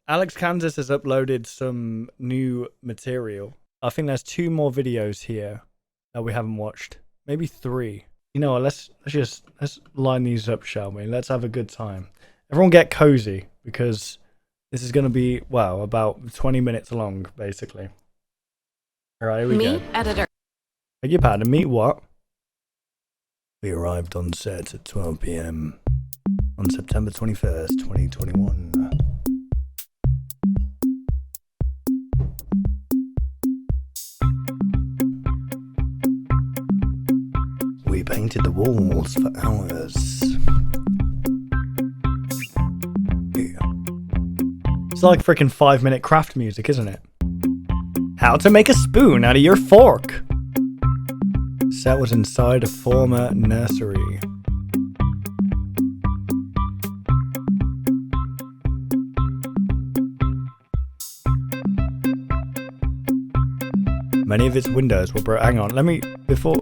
Alex Kansas has uploaded some new material. I think there's 2 more videos here that we haven't watched. Maybe 3. You know what, let's line these up, shall we? Let's have a good time. Everyone get cozy, because this is going to be, well, about 20 minutes long, basically. Alright, here we go. Meet editor. Beg your pardon, meet what? We arrived on set at 12 PM on September 21st, 2021. We painted the walls for hours. It's like freaking 5-minute craft music, isn't it? How to make a spoon out of your fork. Set was inside a former nursery. Many of its windows were broken. Hang on, let me, before...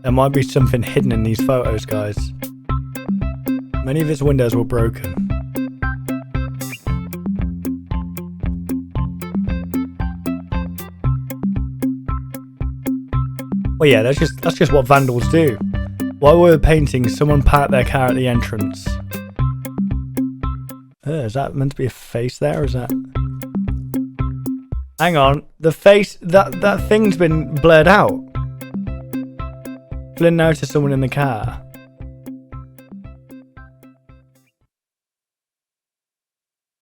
There might be something hidden in these photos, guys. Many of its windows were broken. Well, yeah, that's just what vandals do. While we were painting, someone parked their car at the entrance. Is that meant to be a face there, or is that... Hang on, the face, that thing's been blurred out. Flynn noticed someone in the car.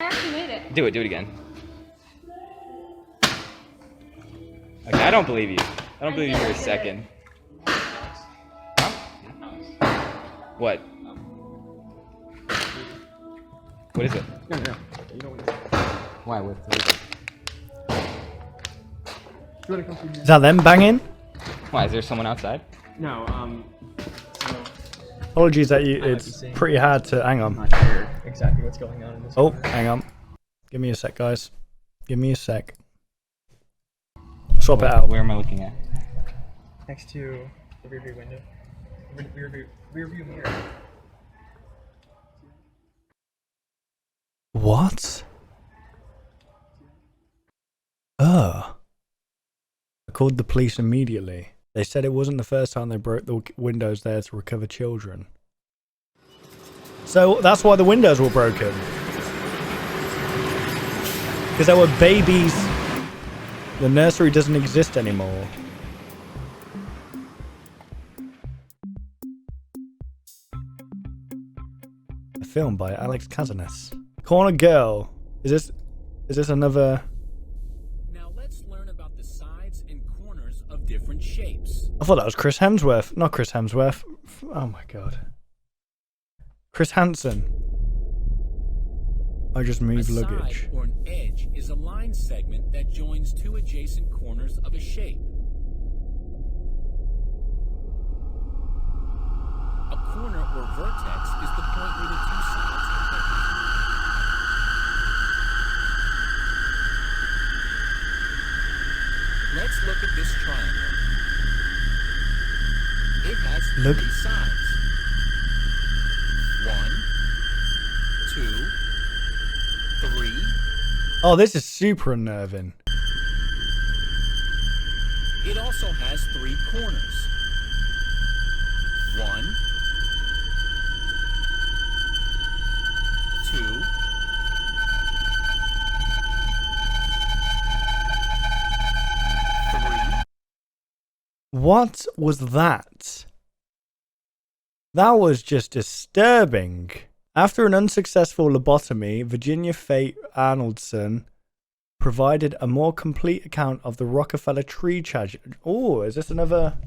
I actually made it. Do it again. Okay, I don't believe you. I don't believe you for a second. Huh? What? What is it? No. You don't want to. Why? What is it? You want to come through here? Is that them banging? Why? Is there someone outside? No, so Apologies that you, I might it's be seeing- pretty hard to, hang I'm on. not sure exactly what's going on in this. Oh, corner. hang on. Give me a sec, guys. Give me a sec. Swap it out. Where am I looking at? Next to the rear view window. Rear view mirror. What? I called the police immediately. They said it wasn't the first time they broke the windows there to recover children. So that's why the windows were broken. Because there were babies. The nursery doesn't exist anymore. A film by Alex Kazanes. Corner Girl. Is this another? Now let's learn about the sides and corners of different shapes. I thought that was Chris Hemsworth. Not Chris Hemsworth. Oh my god. Chris Hansen. I just moved A luggage. side or an edge is a line segment that joins 2 adjacent corners of a shape. A corner or vertex is the point where the 2 sides converge. Let's look at this triangle. It has 3 sides. 1, 2, 3. Oh, this is super unnerving. It also has 3 corners. 1, 2, 3. What was that? That was just disturbing. After an unsuccessful lobotomy, Virginia Fate Arnoldson provided a more complete account of the Rockefeller tree tragedy. Oh, is this another?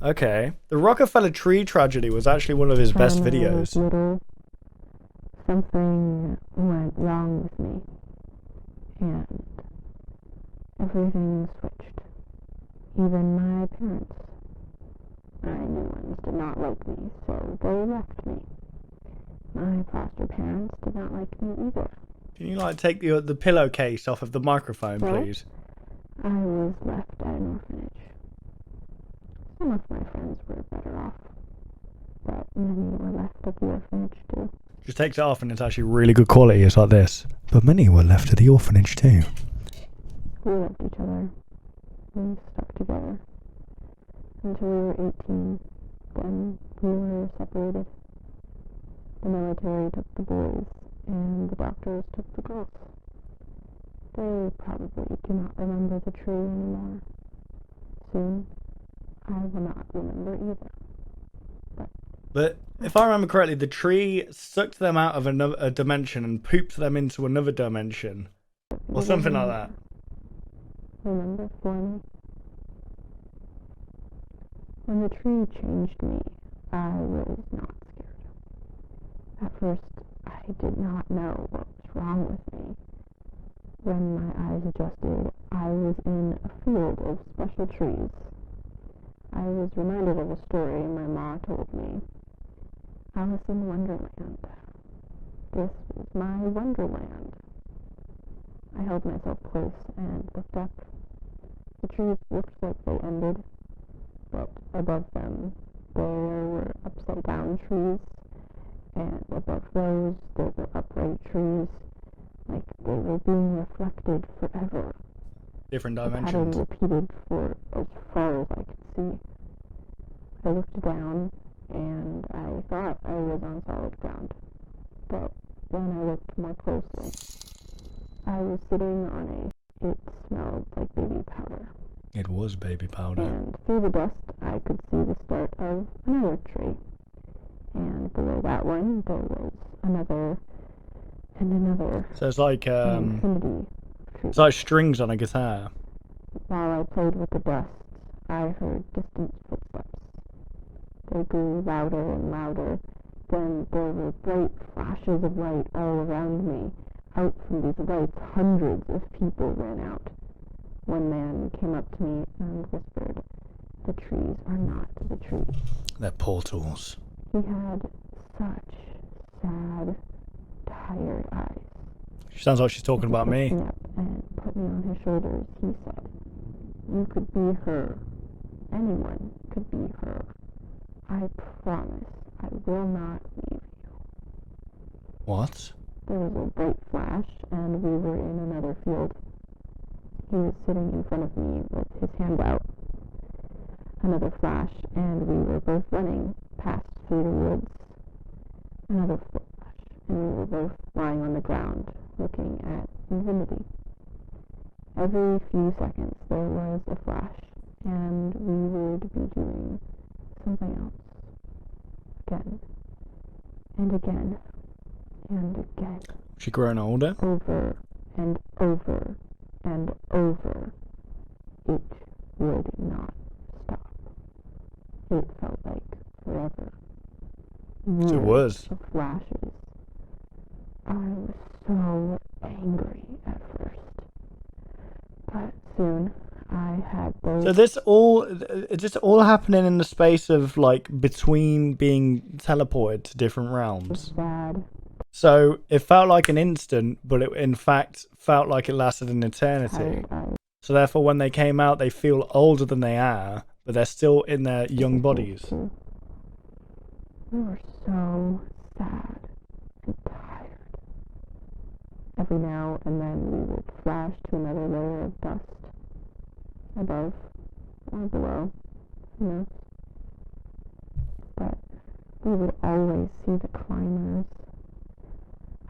Okay. The Rockefeller tree tragedy was actually one of his best videos. Little, something went wrong with me, and everything switched. Even my parents. My new ones did not like me, so they left me. My foster parents did not like me either. Can you like take the pillowcase off of the microphone, What? please? I was left at an orphanage. Some of my friends were better off, but Many were left at the orphanage too. Just takes it off and it's actually really good quality. It's like this. But many were left at the orphanage too. We loved each other. We stuck together until we were 18. Then we were separated. The military took the boys, and the doctors took the girls. They probably do not remember the tree anymore. Soon, I will not remember either. But if I remember correctly, the tree sucked them out of a dimension and pooped them into another dimension. Or something like that. Remember for me? When the tree changed me, I was not scared. At first, I did not know what was wrong with me. When my eyes adjusted, I was in a field of special trees. I was reminded of a story my ma told me. Alice in Wonderland. This was my Wonderland. I held myself close and looked up. The trees looked like they ended, but above them there were upside-down trees, and above those there were upright trees, like they were being reflected forever. Different The pattern dimensions. repeated for as far as I could see. I looked down, and I thought I was on solid ground, but when I looked more closely, I was sitting on it smelled like baby powder. It was baby powder. And through the dust, I could see the start of another tree. And below that one, there was another and another. So it's like An infinity of trees. it's like strings on a guitar. While I played with the dust, I heard distant footsteps. They grew louder and louder. Then there were bright flashes of light all around me. Out from these lights, hundreds of people ran out. One man came up to me and whispered, "The trees are not the trees." They're portals. He had such sad, tired eyes. She sounds like she's talking about As he me. picked me up and put me on his shoulders, he said, "You could be her. Anyone could be her. I promise I will not leave you." What? There was a bright flash, and we were in another field. He was sitting in front of me with his hand out. Another flash, and we were both running past through the woods. Another flash, and we were both lying on the ground, looking at infinity. Every few seconds there was a flash, and we would be doing something else. Again, and again, and again. She grown older? Over and over and over. It would not stop. It felt like forever. It was. Of flashes. I was so angry at first. But soon I had those. So this all happening in the space of like between being teleported to different realms. Sad. So it felt like an instant, but it in fact felt like it lasted an eternity. Tired eyes. So therefore, when they came out, they feel older than they are, but they're still in their young bodies. We were so sad and tired. Every now and then we would flash to another layer of dust. Above or below, who knows? But we would always see the climbers.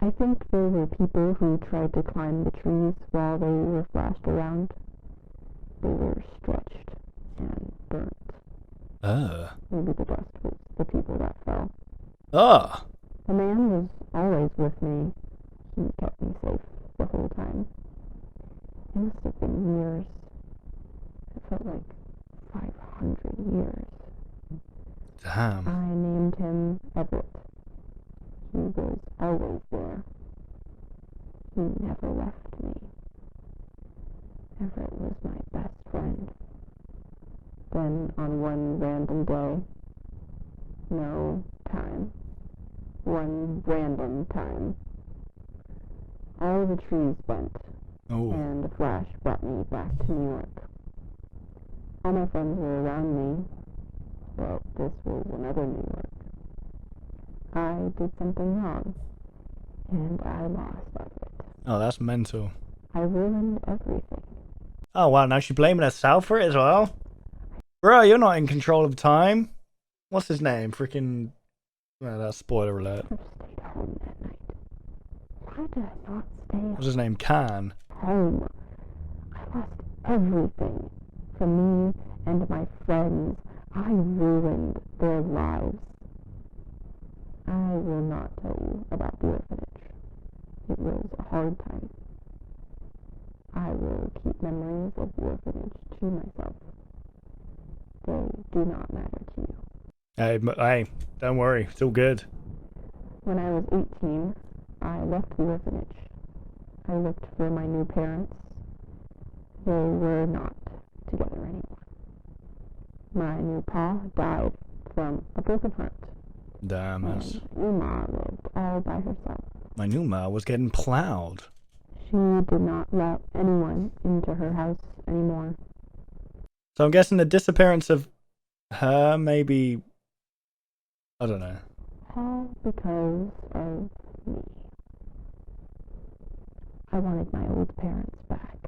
I think there were people who tried to climb the trees while they were flashed around. They were stretched and burnt. Maybe the dust was the people that fell. The man was always with me. He kept me safe the whole time. It must have been years. It felt like 500 years. Damn. I named him Everett. He was always there. He never left me. Everett was my best friend. Then on one random day, no time, one random time, all the trees bent, and a flash brought me back to New York. All my friends were around me, but this was another New York. I did something wrong, and I lost of it. Oh, that's mental. I ruined everything. Oh, wow, now she's blaming herself for it as well? Bro, you're not in control of time. What's his name? Freaking... Oh, that's spoiler alert. I stayed home that night. Why did I not stay What's his name? Khan. home? I lost everything. For me and my friends, I ruined their lives. I will not tell you about the orphanage. It was a hard time. I will keep memories of the orphanage to myself. They do not matter to you. Hey, don't worry. It's all good. When I was 18, I left the orphanage. I looked for my new parents. They were not together anymore. My new pa died from a broken heart. Damn, that's... And Uma lived all by herself. My Numa was getting plowed. She did not let anyone into her house anymore. So I'm guessing the disappearance of her, maybe... I don't know. All because of me. I wanted my old parents back.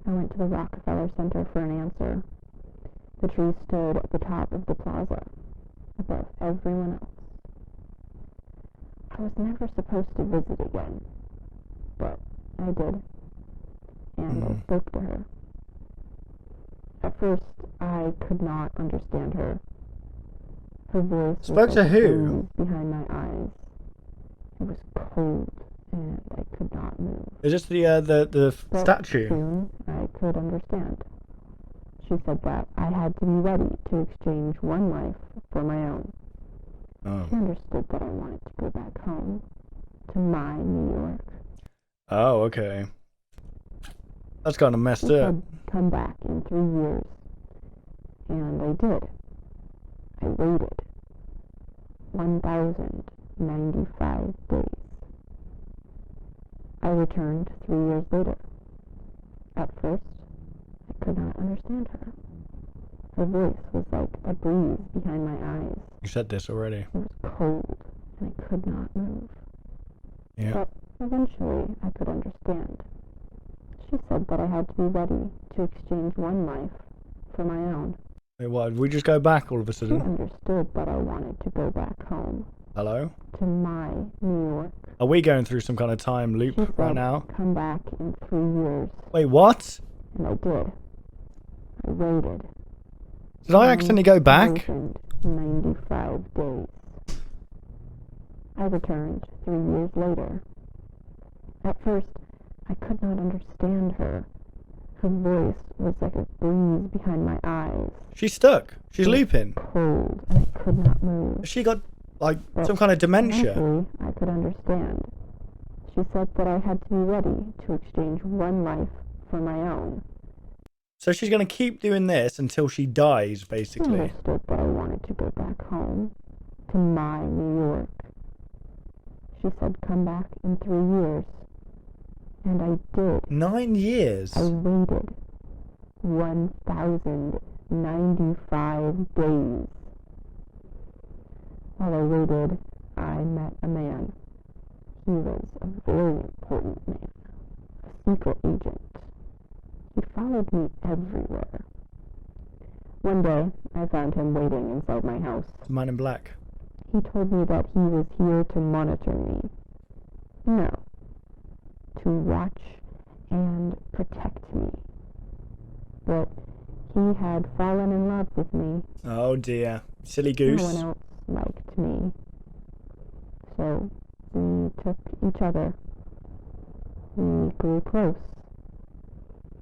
I went to the Rockefeller Center for an answer. The tree stood at the top of the plaza, above everyone else. I was never supposed to visit again, but I did, and I spoke to her. At first, I could not understand her. Her voice Spoke was to like who? breeze behind my eyes. It was cold, and I could not move. Is this the But statue? soon, I could understand. She said that I had to be ready to exchange one life for my own. Oh. She understood that I wanted to go back home, to my New York. Oh, okay. That's kind of messed She up. said, come back in 3 years. And I did. I waited 1,095 days. I returned 3 years later. At first, I could not understand her. Her voice was like a breeze behind my eyes. You said this already. It was cold, and I could not move. Yeah. But eventually, I could understand. She said that I had to be ready to exchange one life for my own. Wait, what? Did we just go back all of a She sudden? understood that I wanted to go back home, Hello? to my New York. Are we going through some kind of time loop She said, right now? come back in 3 years. Wait, what? And I did. I waited. Did I accidentally go back? 1,095 days. I returned 3 years later. At first, I could not understand her. Her voice was like a breeze behind my eyes. She's stuck. She's looping. Cold, and I could not move. Has she got, like, But some kind of dementia? eventually, I could understand. She said that I had to be ready to exchange one life for my own. So she's going to keep doing this until she dies, She basically. understood that I wanted to go back home, to my New York. She said, come back in 3 years. And I did. 9 years? I waited 1,095 days. While I waited, I met a man. He was a very important man, a secret agent. He followed me everywhere. One day, I found him waiting inside my house. Man in Black. He told me that he was here to monitor me. No, to watch and protect me. But he had fallen in love with me. Oh dear. Silly No goose. one else liked me. So we took each other. We grew close.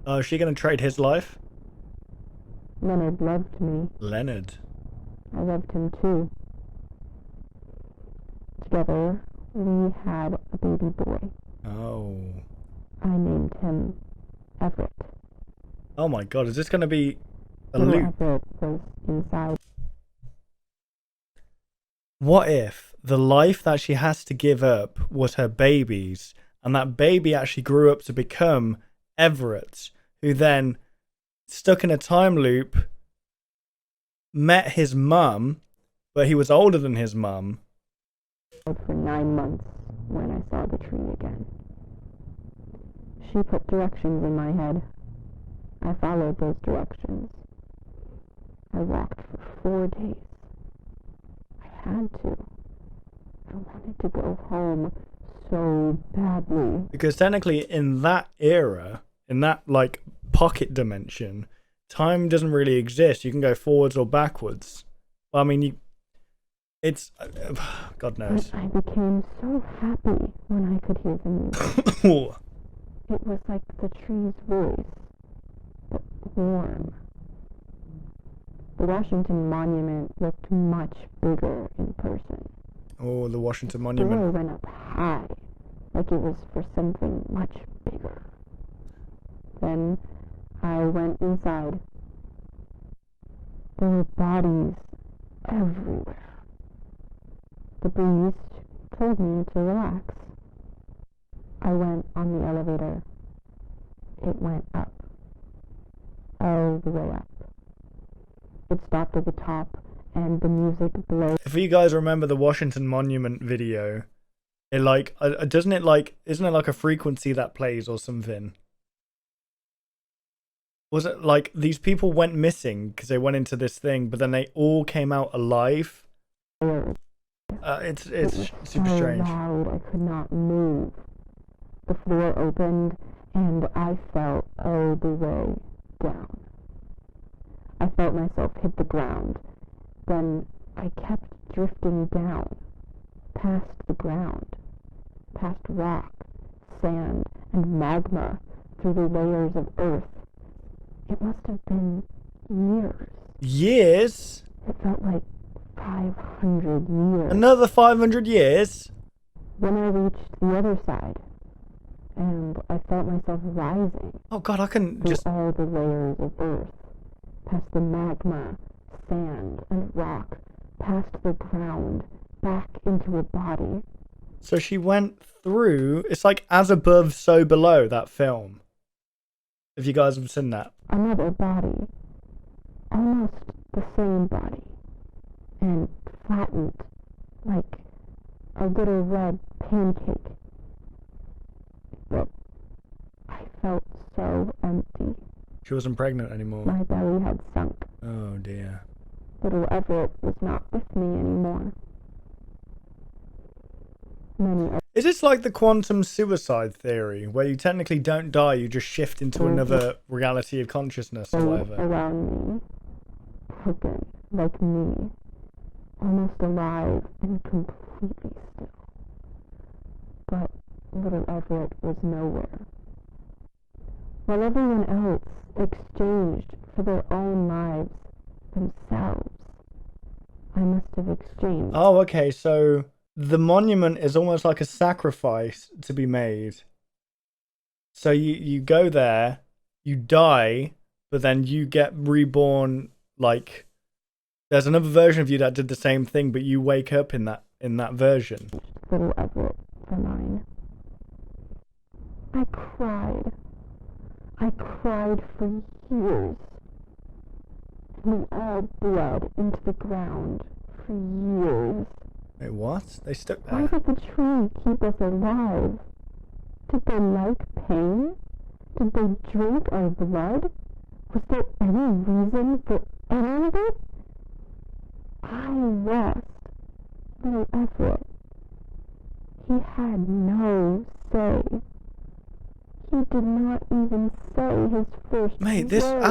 Oh, is she going to trade his life? Leonard loved me. Leonard. I loved him too. Together, we had a baby boy. Oh. I named him Everett. Oh my god, is this going to be a Little loop? Everett was inside. What if the life that she has to give up was her baby's, and that baby actually grew up to become Everett, who then, stuck in a time loop, met his mum, but he was older than his mum. For 9 months when I saw the tree again. She put directions in my head. I followed those directions. I walked for 4 days. I had to. I wanted to go home so badly. Because technically in that era, in that like pocket dimension, time doesn't really exist. You can go forwards or backwards. Well, I mean, it's God knows. But I became so happy when I could hear the music. It was like the tree's voice, but warm. The Washington Monument looked much bigger in person. Oh, the Washington The Monument. door went up high, like it was for something much bigger. Then I went inside. There were bodies everywhere. The breeze told me to relax. I went on the elevator. It went up. All the way up. It stopped at the top, and the music blazed. If you guys remember the Washington Monument video, it like, isn't it like a frequency that plays or something? Was it like these people went missing because they went into this thing, but then they all came out alive? It's super so strange. Loud, I could not move. The floor opened, and I fell all the way down. I felt myself hit the ground. Then I kept drifting down, past the ground, past rock, sand, and magma, through the layers of earth. It must have been years. Years? It felt like 500 years. Another 500 years? When I reached the other side, and I felt myself rising Oh god, I can through just... all the layers of earth, past the magma, sand, and rock, past the ground, back into a body. So she went through... It's like As Above, So Below, that film. If you guys have seen that. Another body, almost the same body, and flattened like a little red pancake. But I felt so empty. She wasn't pregnant anymore. My belly had sunk. Oh dear. Little Everett was not with me anymore. Many Is this like the quantum suicide theory, where you technically don't die, you just shift into another reality of consciousness or others whatever? around me, broken like me, almost alive and completely still. But little Everett was nowhere. While everyone else exchanged for their own lives themselves, I must have exchanged. Oh, okay, so the monument is almost like a sacrifice to be made. So you go there, you die, but then you get reborn, like there's another version of you that did the same thing, but you wake up in that version. Little Everett for mine. I cried. I cried for years. We all bled into the ground for years. Wait, what? They stuck Why there? did the tree keep us alive? Did they like pain? Did they drink our blood? Was there any reason for any of it? I lost little Everett. He had no say. He did not even say his first Mate, this word.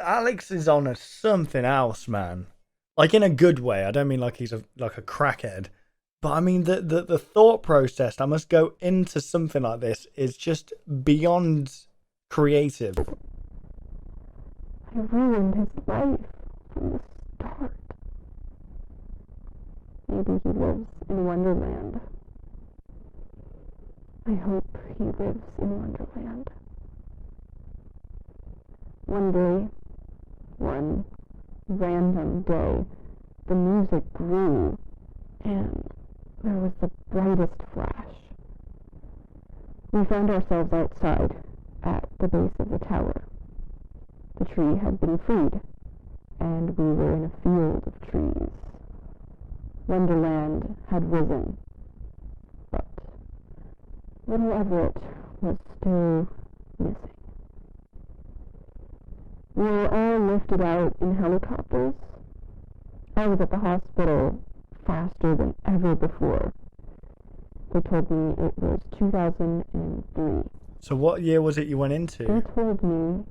Alex is on a something else, man. Like in a good way. I don't mean like he's like a crackhead, but I mean the thought process that must go into something like this is just beyond creative. I ruined his life from the start. Maybe he lives in Wonderland. I hope he lives in Wonderland. One day, one random day, the music grew, and there was the brightest flash. We found ourselves outside, at the base of the tower. The tree had been freed, and we were in a field of trees. Wonderland had risen, but little Everett was still missing. We were all lifted out in helicopters. I was at the hospital faster than ever before. They told me it was 2003. So what year was it you went They into? told me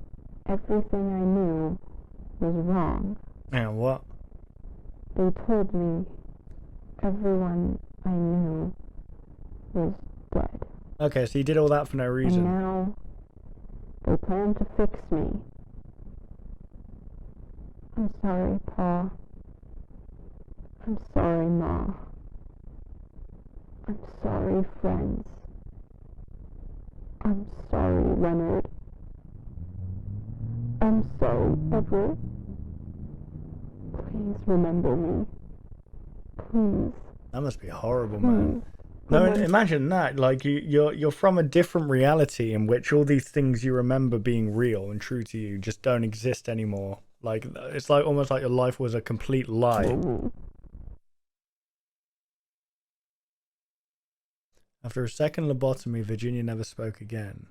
everything I knew was wrong. Yeah, what? They told me everyone I knew was dead. Okay, so you did all that for no And reason. now they plan to fix me. I'm sorry, Pa. I'm sorry, Ma. I'm sorry, friends. I'm sorry, Leonard. I'm sorry, Everett. Please remember me. Please. That must be horrible, man. Please. No, imagine that. Like you're from a different reality in which all these things you remember being real and true to you just don't exist anymore. Like it's like almost like your life was a complete lie. After a second lobotomy, Virginia never spoke again.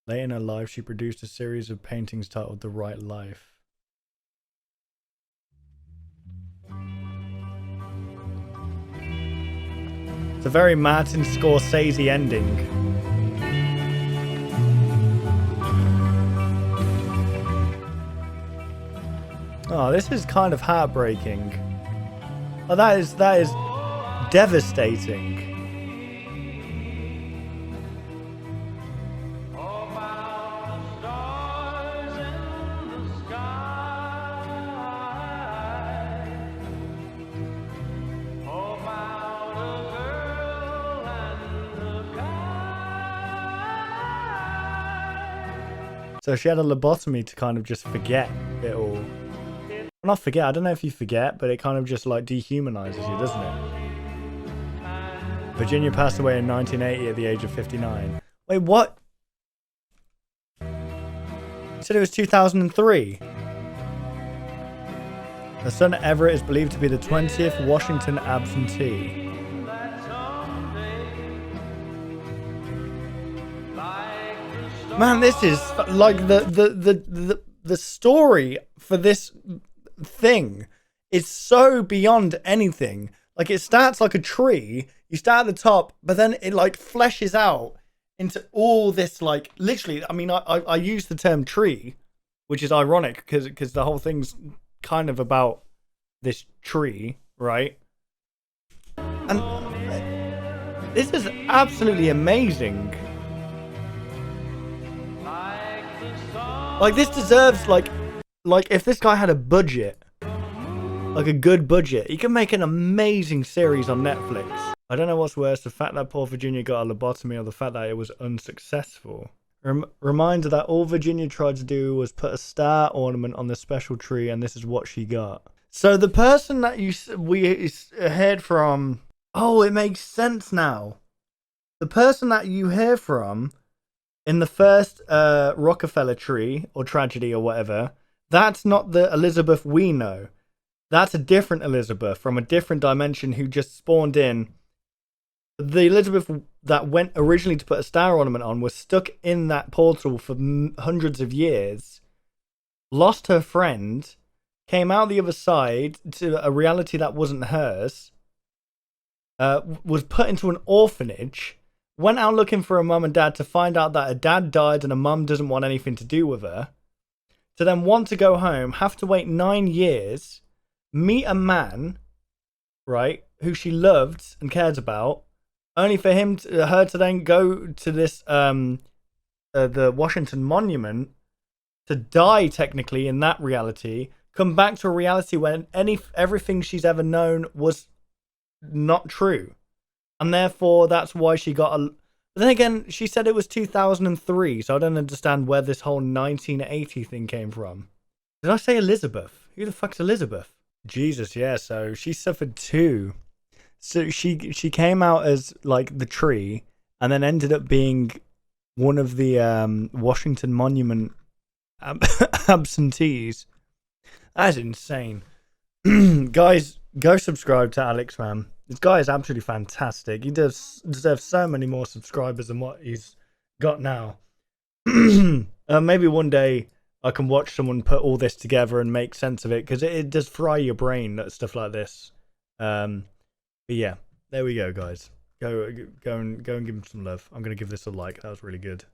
Late in her life, she produced a series of paintings titled The Right Life. It's a very Martin Scorsese ending. Oh, this is kind of heartbreaking. Oh, that is devastating. So she had a lobotomy to kind of just forget it all. Well, not forget, I don't know if you forget, but it kind of just like dehumanizes you, doesn't it? Virginia passed away in 1980 at the age of 59. Wait, what? You said it was 2003. Her son Everett is believed to be the 20th Washington absentee. Man, this is like the story for this thing is so beyond anything. Like it starts like a tree. You start at the top, but then it like fleshes out into all this like literally. I mean, I use the term tree, which is ironic because the whole thing's kind of about this tree, right? And this is absolutely amazing. Like this deserves like if this guy had a budget, like a good budget, he could make an amazing series on Netflix. I don't know what's worse, the fact that poor Virginia got a lobotomy or the fact that it was unsuccessful. Reminder that all Virginia tried to do was put a star ornament on the special tree, and this is what she got. So the person that we heard from, oh, it makes sense now. The person that you hear from in the first Rockefeller tree or tragedy or whatever, that's not the Elizabeth we know. That's a different Elizabeth from a different dimension who just spawned in. The Elizabeth that went originally to put a star ornament on was stuck in that portal for hundreds of years, lost her friend, came out the other side to a reality that wasn't hers, was put into an orphanage, went out looking for a mum and dad to find out that her dad died and her mum doesn't want anything to do with her, to then want to go home, have to wait 9 years, meet a man, right, who she loved and cared about, only for her to then go to this the Washington Monument to die technically in that reality, come back to a reality when everything she's ever known was not true. And therefore, that's why she got a... But then again, she said it was 2003, so I don't understand where this whole 1980 thing came from. Did I say Elizabeth? Who the fuck's Elizabeth? Jesus, yeah, so she suffered too. So she came out as, like, the tree, and then ended up being one of the Washington Monument absentees. That's insane. Guys, go subscribe to Alex, man. This guy is absolutely fantastic. He deserves so many more subscribers than what he's got now. Maybe one day I can watch someone put all this together and make sense of it, because it does fry your brain, stuff like this. But yeah, there we go, guys. Go and give him some love. I'm gonna give this a like. That was really good.